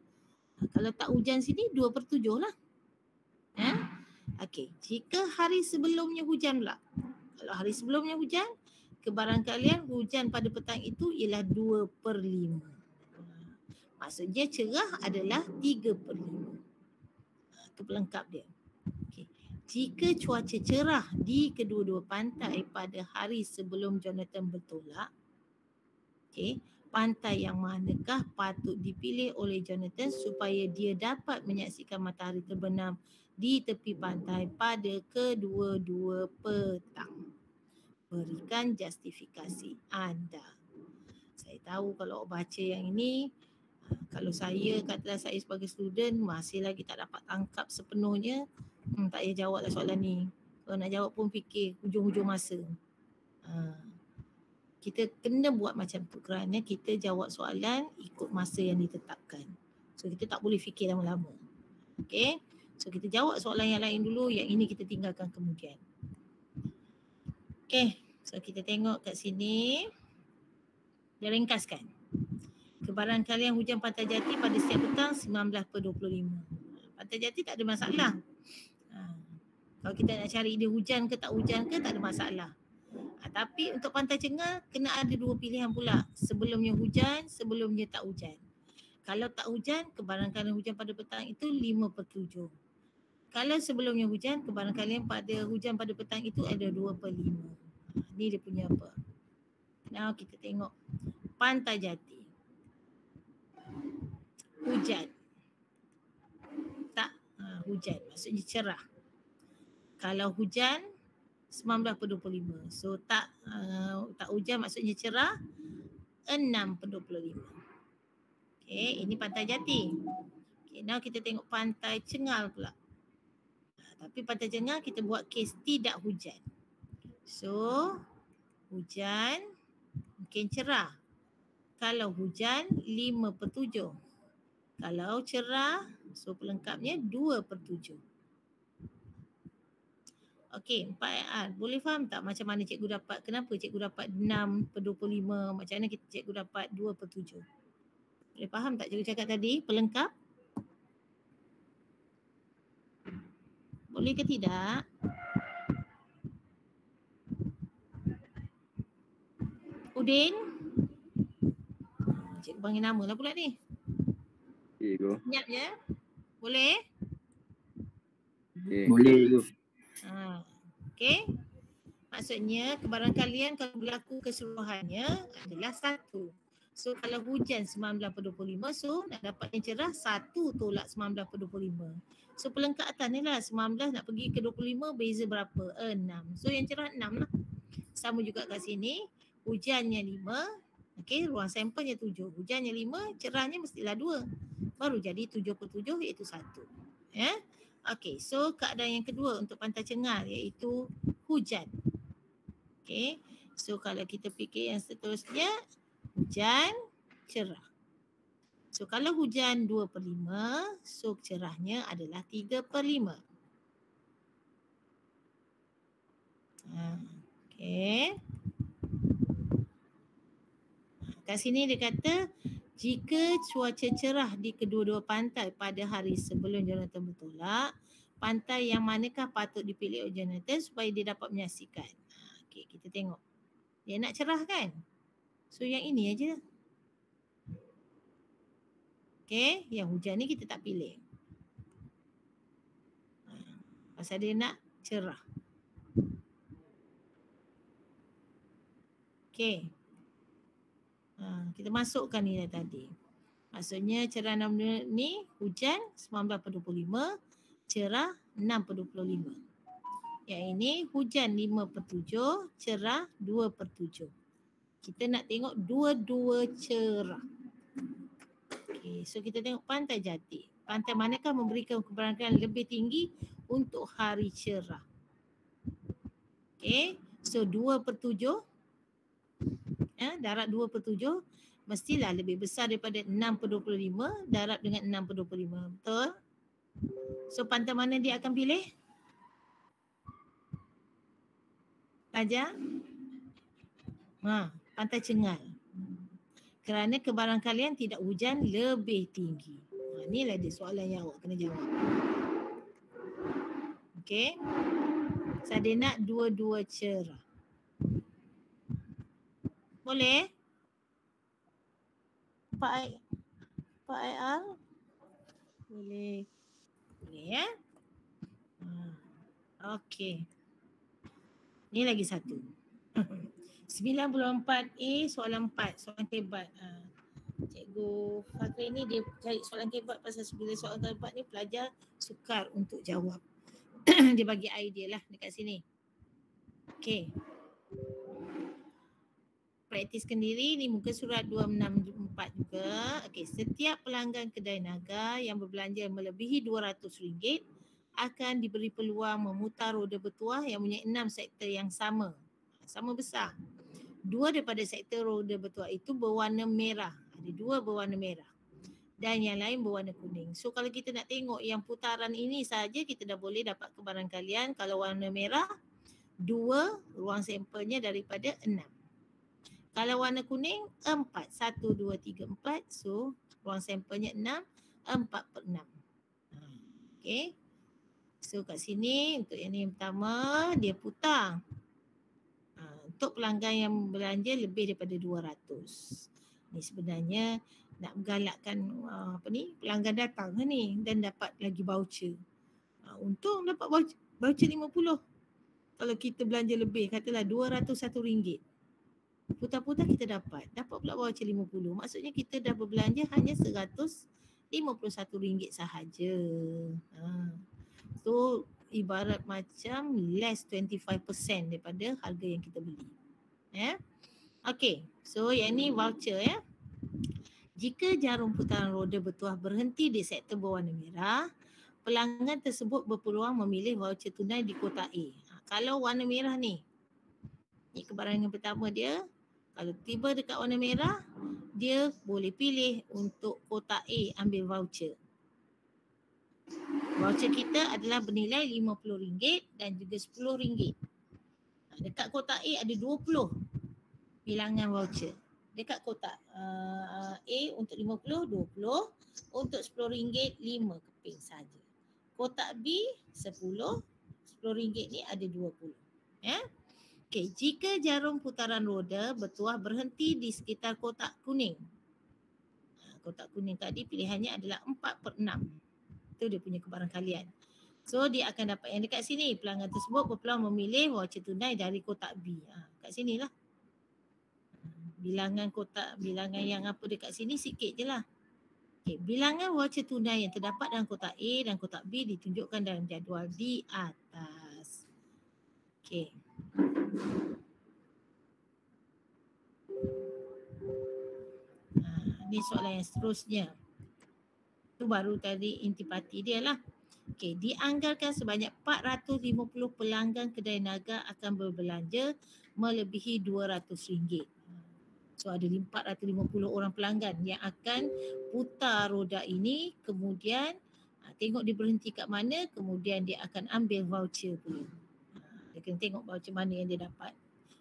Kalau tak hujan sini 2/7 lah. Okey, jika hari sebelumnya hujan pula. Kalau hari sebelumnya hujan, kebarangkalian hujan pada petang itu ialah 2/5. Maksudnya cerah adalah 3/5. Itu pelengkap dia. Okay. Jika cuaca cerah di kedua-dua pantai pada hari sebelum Jonathan bertolak, pantai yang manakah patut dipilih oleh Jonathan supaya dia dapat menyaksikan matahari terbenam di tepi pantai pada kedua-dua petang? Berikan justifikasi anda. Saya tahu kalau baca yang ini Kalau saya katalah saya sebagai student masih lagi tak dapat tangkap sepenuhnya, tak payah jawab lah soalan ni. Kalau nak jawab pun fikir hujung-hujung masa. Kita kena buat macam tu kerana kita jawab soalan ikut masa yang ditetapkan. So kita tak boleh fikir lama-lama. Okay. So kita jawab soalan yang lain dulu, yang ini kita tinggalkan kemudian. Okay. So kita tengok kat sini. Dia ringkaskan. Kebaran kalian hujan Pantai Jati pada setiap petang 19/25. Pantai Jati tak ada masalah. Kalau kita nak cari dia hujan ke tak hujan ke tak ada masalah. Tapi untuk Pantai Cengar kena ada dua pilihan pula. Sebelumnya hujan, sebelumnya tak hujan. Kalau tak hujan, kebaran kalian hujan pada petang itu 5/7. Kalau sebelumnya hujan, kebaran kalian pada hujan pada petang itu ada 2/5. Ni dia punya apa. Now kita tengok Pantai Jati. Hujan. Tak, hujan maksudnya cerah. Kalau hujan 19/25. So tak hujan maksudnya cerah 6/25. Okay, ini Pantai Jati. Okay, now kita tengok Pantai Cengar pula. Tapi Pantai Cengar kita buat kes tidak hujan. So hujan mungkin cerah. Kalau hujan 5/7. Kalau cerah, so pelengkapnya 2/7. Okey, 4R. Boleh faham tak macam mana cikgu dapat, kenapa cikgu dapat 6/25, macam mana cikgu dapat 2/7? Boleh faham tak cikgu cakap tadi, pelengkap? Boleh ke tidak? Udin? Cikgu panggil nama lah pula ni. Cikgu. Senyap je. Boleh? Boleh cikgu. Okey. Maksudnya kebaran kalian kalau berlaku keseluruhannya adalah 1. So kalau hujan 19/25, so nak dapat yang cerah 1 tolak 19/25. So pelengkapatan ni lah 19 nak pergi ke 25 beza berapa? 6. So yang cerah 6 lah. Sama juga kat sini. Hujannya 5. Okey, ruang sampelnya 7. Hujannya 5, cerahnya mestilah 2. Baru jadi 7/7 iaitu 1. Ya. Okey, so keadaan yang kedua untuk Pantai Cengar iaitu hujan. Okey. So kalau kita fikir yang seterusnya, hujan, cerah. So kalau hujan 2/5, so cerahnya adalah 3/5. Okey. Kat sini dia kata, jika cuaca cerah di kedua-dua pantai pada hari sebelum Jonathan bertolak, pantai yang manakah patut dipilih oleh Jonathan supaya dia dapat menyaksikan? Okey, kita tengok. Dia nak cerah kan? So yang ini aja. Okey, yang hujan ni kita tak pilih. Pasal dia nak cerah. Okey. Kita masukkan ni tadi. Maksudnya cerah 6 ni hujan 19/25, cerah 6/25. Yang ini hujan 5/7, cerah 2/7. Kita nak tengok dua-dua cerah. Okey, so kita tengok Pantai Jati. Pantai manakah memberikan keberangkatan lebih tinggi untuk hari cerah? Okey, so 2/7. Darab 2/7 mestilah lebih besar daripada 6/25 darab dengan 6/25. Betul? So pantai mana dia akan pilih? Pelajar? Pantai Cengar. Kerana kebaran kalian tidak hujan lebih tinggi. Inilah dia soalan yang awak kena jawab. Okey. Saya nak dua-dua cerah. Boleh? Pak IR? Boleh. Boleh ya? Okey. Ni lagi satu. 94A soalan 4, soalan kebat. Cikgu Fakri ni dia cari soalan kebat pasal bila soalan kebat ni pelajar sukar untuk jawab. Dia bagi idea lah dekat sini. Okey. praktiskan diri. Ni muka surat 264 juga. Okey, setiap pelanggan kedai Naga yang berbelanja melebihi RM200 akan diberi peluang memutar roda bertuah yang punya 6 sektor yang sama. Sama besar. 2 daripada sektor roda bertuah itu berwarna merah. Ada 2 berwarna merah. Dan yang lain berwarna kuning. So kalau kita nak tengok yang putaran ini saja, kita dah boleh dapat kebarangkalian. Kalau warna merah, 2 ruang sampelnya daripada 6. Kalau warna kuning, 4. 1, 2, 3, 4. So ruang sampelnya 6, 4/6. Okay. So kat sini untuk yang ni yang pertama, dia putar. Untuk pelanggan yang belanja lebih daripada 200. Ni sebenarnya nak menggalakkan pelanggan datang ni dan dapat lagi voucher. Untung dapat voucher 50. Kalau kita belanja lebih, katalah RM201. Putar-putar kita dapat pula voucher 50. Maksudnya kita dah berbelanja hanya RM151 sahaja. So ibarat macam less 25% daripada harga yang kita beli. Okey, so yang ni voucher ya. Jika jarum putaran roda bertuah berhenti di sektor berwarna merah, pelanggan tersebut berpeluang memilih voucher tunai di kotak A. Kalau warna merah ni kebarangan pertama dia, kalau tiba dekat warna merah, dia boleh pilih untuk kotak A ambil voucher. Voucher kita adalah bernilai RM50 dan juga RM10. Dekat kotak A ada 20 bilangan voucher. Dekat kotak A untuk 50, 20. Untuk RM10, 5 keping saja. Kotak B, 10. RM10 ni ada 20. Okey, jika jarum putaran roda bertuah berhenti di sekitar kotak kuning. Kotak kuning tadi pilihannya adalah 4/6. Itu dia punya kebarangkalian. So dia akan dapat yang dekat sini. Pelanggan tersebut berpeluang memilih voucher tunai dari kotak B. Kat sinilah. Bilangan yang apa dekat sini sikit je lah. Okay, bilangan voucher tunai yang terdapat dalam kotak A dan kotak B ditunjukkan dalam jadual di atas. Okay. Ni soalan yang seterusnya. Itu baru tadi intipati dia lah. Okay, dianggarkan sebanyak 450 pelanggan kedai Naga akan berbelanja melebihi RM200. So ada 450 orang pelanggan yang akan putar roda ini, kemudian tengok dia berhenti kat mana, kemudian dia akan ambil voucher pula. Dia kena tengok voucher mana yang dia dapat.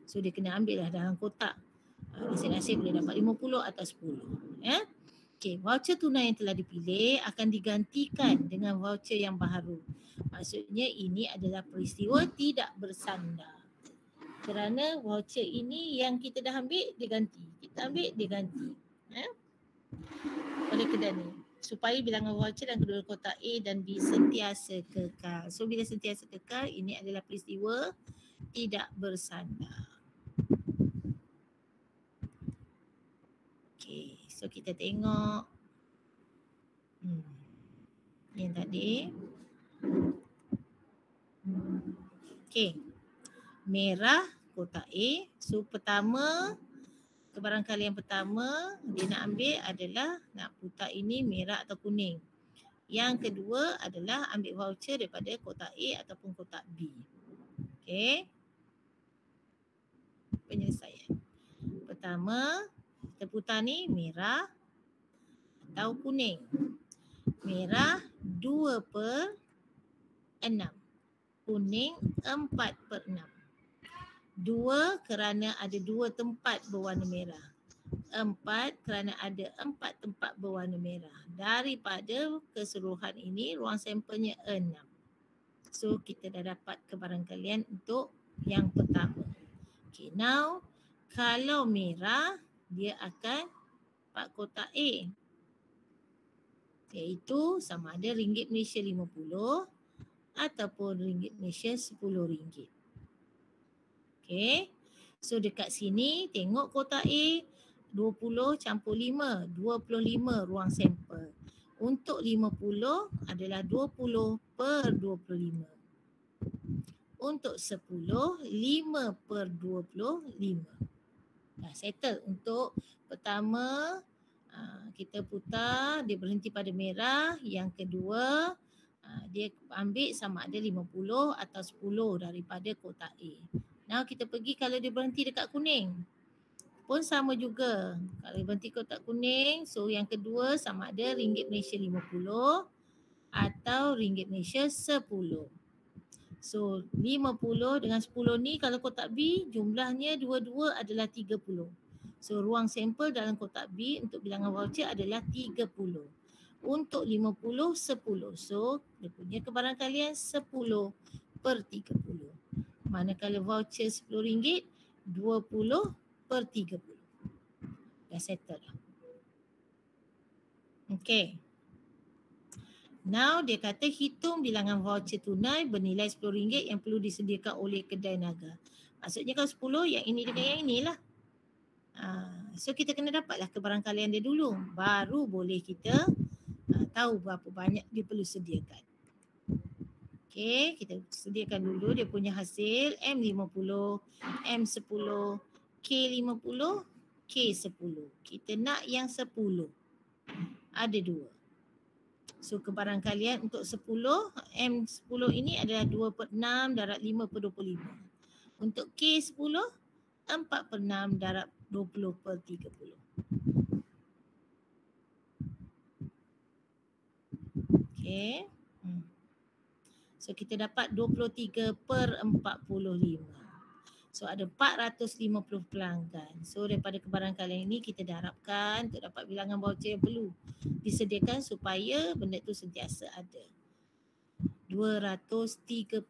So dia kena ambil lah dalam kotak. Nasib-nasib boleh dapat 50 atau 10. Okay, voucher tunai yang telah dipilih akan digantikan dengan voucher yang baru. Maksudnya ini adalah peristiwa tidak bersandar. Kerana voucher ini yang kita dah ambil, dia ganti. Kita ambil, dia ganti. Oleh kedai ni. Supaya bilangan voucher dalam kedua kotak A dan B sentiasa kekal. So bila sentiasa kekal, ini adalah peristiwa tidak bersandar. Okay, so kita tengok. Yang tadi. Okay. Merah kotak A. So pertama, kebarangkalian pertama dia nak ambil adalah nak putar ini merah atau kuning. Yang kedua adalah ambil voucher daripada kotak A ataupun kotak B. Okay. Penyelesaian. Pertama, kita putar ni merah atau kuning. Merah 2/6. Kuning 4/6. 2 kerana ada 2 tempat berwarna merah. 4 kerana ada 4 tempat berwarna merah. Daripada keseluruhan ini ruang sampelnya 6. So kita dah dapat kebarangkalian untuk yang pertama. Okay, now kalau merah dia akan dapat kotak A. Iaitu sama ada ringgit Malaysia 50 ataupun ringgit Malaysia RM10. Okay. So dekat sini tengok kotak A 20 campur 5. 25 ruang sampel. Untuk 50 adalah 20/25. Untuk 10, 5/25. Dah settle. Untuk pertama kita putar, dia berhenti pada merah. Yang kedua dia ambil sama ada 50 atau 10 daripada kotak A. Now kita pergi kalau dia berhenti dekat kuning. Pun sama juga. Kalau dia berhenti kotak kuning, so yang kedua sama ada ringgit Malaysia 50 atau ringgit Malaysia 10. So 50 dengan 10 ni kalau kotak B jumlahnya dua-dua adalah 30. So ruang sampel dalam kotak B untuk bilangan voucher adalah 30. Untuk 50, 10. So dia punya kebarangkalian 10 per 30. Manakala voucher RM10, 20 per 30. Dah settle dah. Okay. Now dia kata hitung bilangan voucher tunai bernilai RM10 yang perlu disediakan oleh kedai Naga. Maksudnya kalau 10 yang ini dengan yang inilah. So kita kena dapatlah kebarangkalian dia dulu. Baru boleh kita tahu berapa banyak dia perlu sediakan. Okay, kita sediakan dulu dia punya hasil M50, M10, K50, K10. Kita nak yang 10. Ada 2. So kebarangkalian untuk 10, M10 ini adalah 2 per 6 darab 5 per 25. Untuk K10, 4 per 6 darab 20 per 30. Okay. So kita dapat 23 per 45. So ada 450 pelanggan. So daripada kebarangkalian ini kita dah harapkan untuk dapat bilangan voucher yang perlu disediakan supaya benda tu sentiasa ada. 230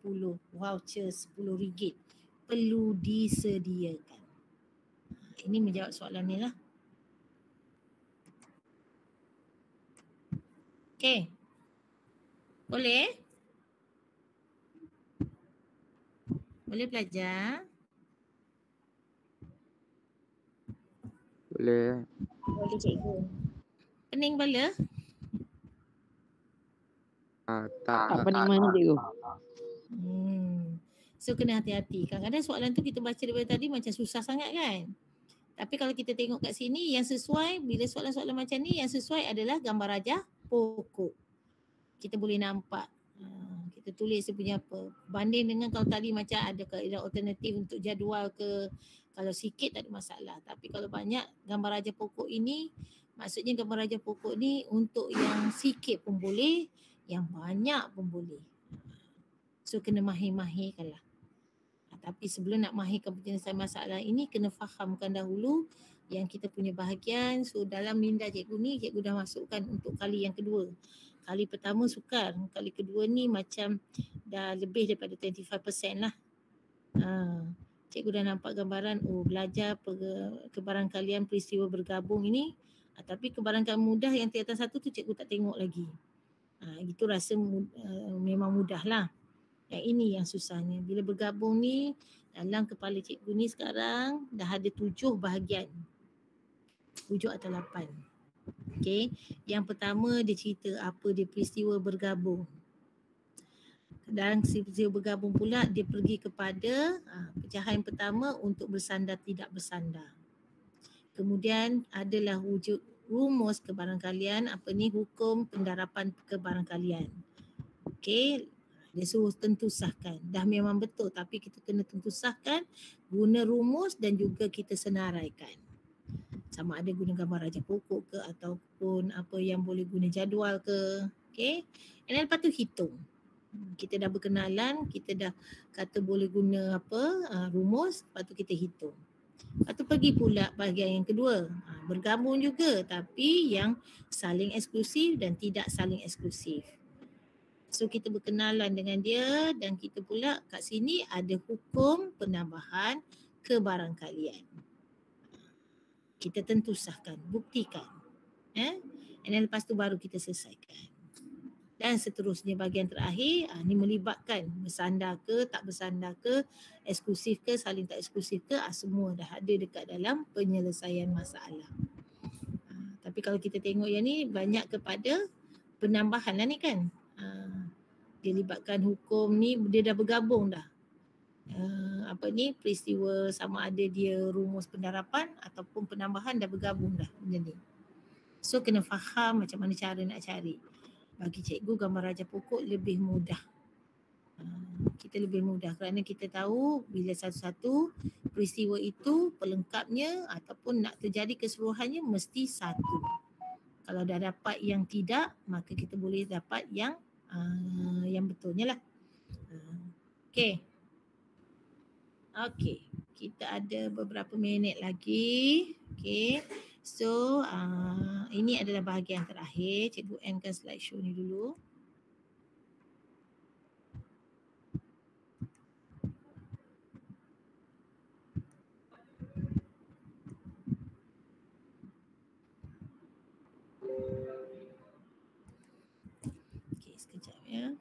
voucher RM10 perlu disediakan. Ini menjawab soalan ni lah. Okay. Boleh? Boleh belajar? Boleh. Boleh cikgu. Pening bala? Tak. Apa ni mana cikgu? So kena hati-hati. Kadang-kadang soalan tu kita baca daripada tadi macam susah sangat kan? Tapi kalau kita tengok kat sini yang sesuai, bila soalan-soalan macam ni yang sesuai adalah gambar rajah pokok. Kita boleh nampak. Kita tulis dia punya apa. Banding dengan kalau tadi macam ada kaedah alternatif untuk jadual ke, kalau sikit tak ada masalah. Tapi kalau banyak gambar rajah pokok ini, maksudnya gambar rajah pokok ni untuk yang sikit pun boleh, yang banyak pun boleh. So kena mahir-mahirkan lah. Tapi sebelum nak mahirkan penyelesaian masalah ini, kena fahamkan dahulu yang kita punya bahagian. So dalam minda cikgu ni, cikgu dah masukkan untuk kali yang kedua. Kali pertama sukar, kali kedua ni macam dah lebih daripada 25% lah. Cikgu dah nampak gambaran, belajar kebarangkalian peristiwa bergabung ini. Tapi kebarangkalian mudah yang tingkatan 1 tu cikgu tak tengok lagi. Itu rasa memang mudah lah. Yang ini yang susahnya. Bila bergabung ni, dalam kepala cikgu ni sekarang dah ada 7 bahagian. 7 atau 8. Okay. Yang pertama dia cerita apa dia peristiwa bergabung. Dan peristiwa bergabung pula dia pergi kepada pecahan pertama untuk bersandar tidak bersandar. Kemudian adalah wujud rumus kebarangkalian, apa ni, hukum pendarapan kebarangkalian. Okay. Dia suruh tentu sahkan. Dah memang betul tapi kita kena tentu sahkan guna rumus dan juga kita senaraikan. Sama ada guna gambar rajah pokok ke ataupun apa yang boleh guna jadual ke. Okay. And lepas tu hitung. Kita dah berkenalan, kita dah kata boleh guna apa rumus, lepas tu kita hitung. Lepas tu pergi pula bahagian yang kedua. Bergabung juga tapi yang saling eksklusif dan tidak saling eksklusif. So kita berkenalan dengan dia dan kita pula kat sini ada hukum penambahan kebarangkalian. Kita tentu sahkan, buktikan. And then lepas tu baru kita selesaikan. Dan seterusnya bahagian terakhir, ni melibatkan bersandar ke, tak bersandar ke, eksklusif ke, saling tak eksklusif ke, semua dah ada dekat dalam penyelesaian masalah. Tapi kalau kita tengok yang ni banyak kepada penambahan lah ni kan. Dia libatkan hukum ni, dia dah bergabung dah. peristiwa sama ada dia rumus pendarapan ataupun penambahan dah bergabung dah benda ni. So kena faham macam mana cara nak cari. Bagi cikgu gambar rajah pokok lebih mudah. Kita lebih mudah kerana kita tahu bila satu-satu peristiwa itu pelengkapnya ataupun nak terjadi keseluruhannya mesti satu. Kalau dah dapat yang tidak, maka kita boleh dapat yang betulnya lah. Okey. Okey, kita ada beberapa minit lagi. Okey. So, ini adalah bahagian terakhir. Cikgu endkan slideshow ni dulu. Okey, sekejap ya.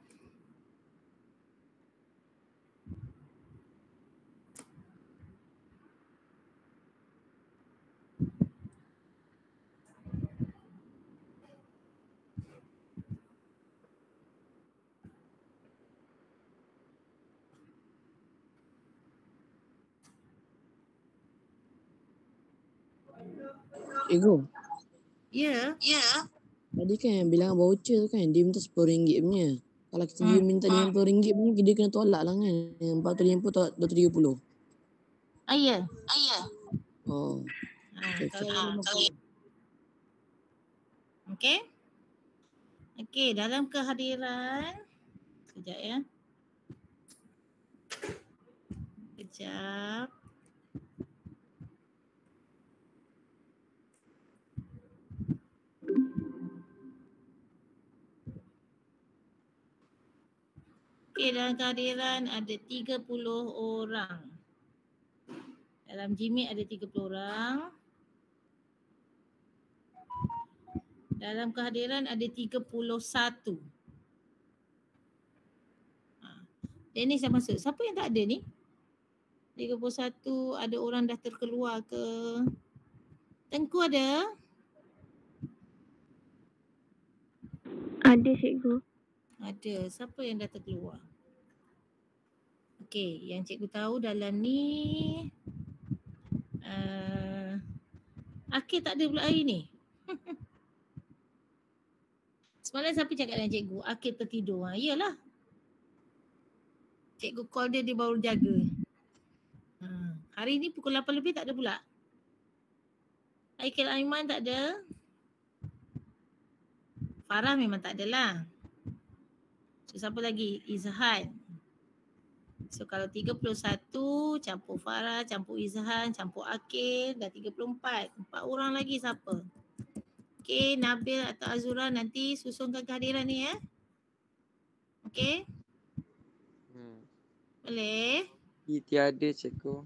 Cikgu, Ya. tadi kan yang bilang voucher tu kan dia minta RM10 punya. Kalau dia minta RM50 punya, dia kena tolak lah kan. Yang 450 tolak 230. Ya. Oh. Kalau 50. Okey. Okey, dalam kehadiran sekejap ya. Sekejap. Okey, dalam kehadiran ada 30 orang. Dalam Jimmy ada 30 orang. Dalam kehadiran ada 31. Dennis dah masuk. Siapa yang tak ada ni? 31 ada orang dah terkeluar ke? Tengku ada? Ada cikgu. Ada. Siapa yang dah terkeluar? Okey, yang cikgu tahu dalam ni Akil tak ada pula hari ni. Semalam siapa cakap dengan cikgu? Akil tertidur. Iyalah. Cikgu call dia baru jaga. Hari ni pukul 8 lebih tak ada pula. Aikil Aiman tak ada. Farah memang tak ada lah. So siapa lagi? Izhan. So kalau 31 campur Farah, campur Izhan, campur Akil dah 34. 4 orang lagi siapa? Okey, Nabil atau Azura nanti susunkan kehadiran ni ya. Okey? Boleh? Tiada cikgu.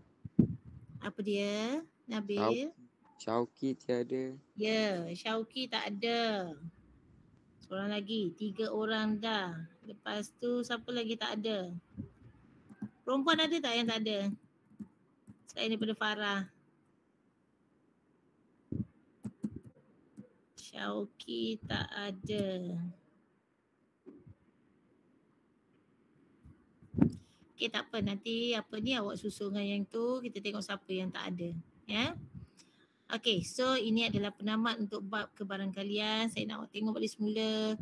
Apa dia? Nabil? Syauki tiada. Ya, Syauki tak ada. Seorang lagi, 3 orang dah. Lepas tu siapa lagi tak ada? Perempuan ada tak yang tak ada? Selain daripada Farah. Syauki tak ada. Okey, tak apa, nanti apa ni awak susunkan yang tu, kita tengok siapa yang tak ada. Ya. Okey, so ini adalah penamat untuk bab kebarangkalian. Saya nak awak tengok balik semula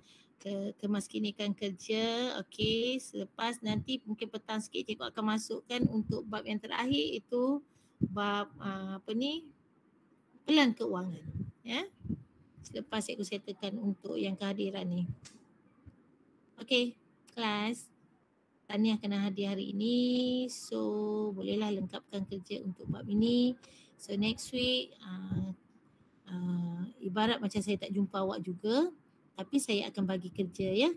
kemaskinikan kerja. Okey, selepas nanti mungkin petang sikit cikgu akan masukkan untuk bab yang terakhir itu bab pelan keuangan. Ya. Selepas cikgu settlekan untuk yang kehadiran ni. Okey, kelas. Tahniah kena hadir hari ini. So bolehlah lengkapkan kerja untuk bab ini. So next week ibarat macam saya tak jumpa awak juga, tapi saya akan bagi kerja ya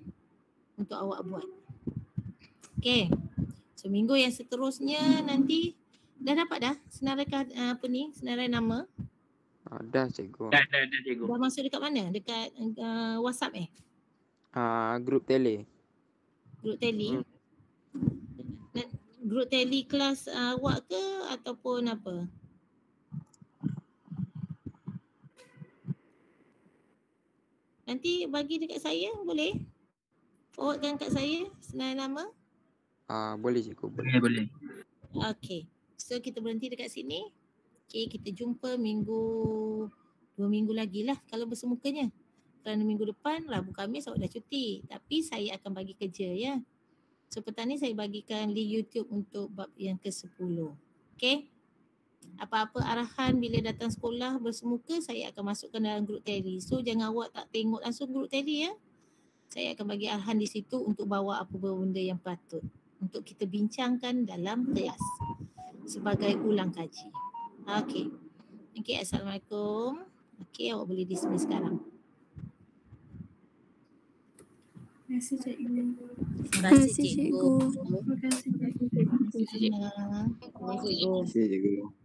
untuk awak buat. Okay. So minggu yang seterusnya nanti dah dapat dah senarai senarai nama? Dah cikgu. Dah cikgu. Dah masuk dekat mana? Dekat WhatsApp Grup tele. Grup tele? Grup tele kelas awak ke ataupun apa? Nanti bagi dekat saya boleh? Forwardkan kat saya senarai nama? Boleh cikgu. Boleh. Okay. So kita berhenti dekat sini. Okay, kita jumpa 2 minggu lagi lah kalau bersemukanya. Kerana minggu depan Rabu Khamis awak dah cuti. Tapi saya akan bagi kerja ya. So petang ni saya bagikan link YouTube untuk bab yang ke-10. Okay. Apa-apa arahan bila datang sekolah bersemuka saya akan masukkan dalam grup tele. So jangan awak tak tengok langsung grup tele ya. Saya akan bagi arahan di situ untuk bawa apa benda yang patut untuk kita bincangkan dalam kelas sebagai ulang kaji. Okey. Okey, Assalamualaikum. Okey, awak boleh dismiss sekarang. Terima kasih cikgu. Terima kasih cikgu. Terima kasih cikgu. Terima kasih. Terima kasih, cikgu. Terima kasih cikgu.